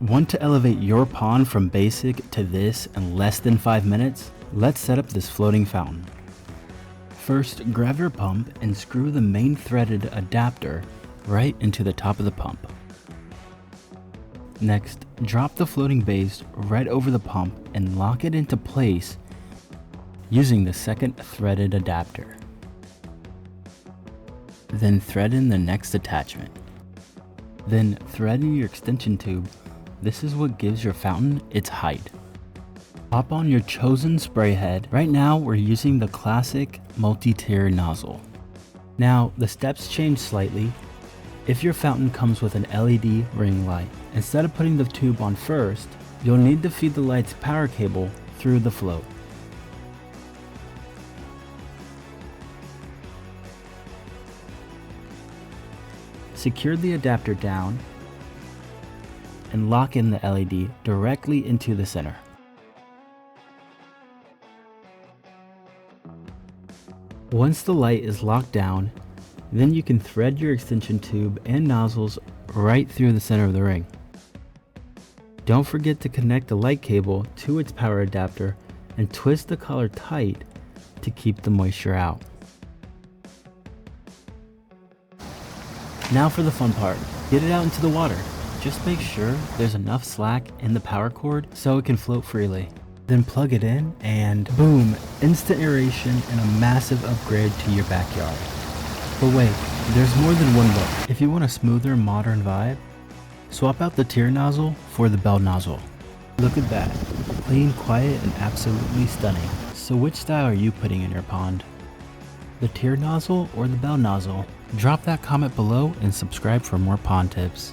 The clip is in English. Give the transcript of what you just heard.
Want to elevate your pond from basic to this in less than 5 minutes? Let's set up this floating fountain. First, grab your pump and screw the main threaded adapter right into the top of the pump. Next, drop the floating base right over the pump and lock it into place using the second threaded adapter. Then thread in the next attachment. Then thread in your extension tube. This is what gives your fountain its height. Pop on your chosen spray head. Right now we're using the classic multi-tier nozzle. Now the steps change slightly. If your fountain comes with an LED ring light, instead of putting the tube on first, you'll need to feed the light's power cable through the float. Secure the adapter down and lock in the LED directly into the center. Once the light is locked down, then you can thread your extension tube and nozzles right through the center of the ring. Don't forget to connect the light cable to its power adapter and twist the collar tight to keep the moisture out. Now for the fun part, get it out into the water. Just make sure there's enough slack in the power cord so it can float freely. Then plug it in and boom, instant aeration and a massive upgrade to your backyard. But wait, there's more than one look. If you want a smoother, modern vibe, swap out the tier nozzle for the bell nozzle. Look at that, clean, quiet, and absolutely stunning. So which style are you putting in your pond? The tier nozzle or the bell nozzle? Drop that comment below and subscribe for more pond tips.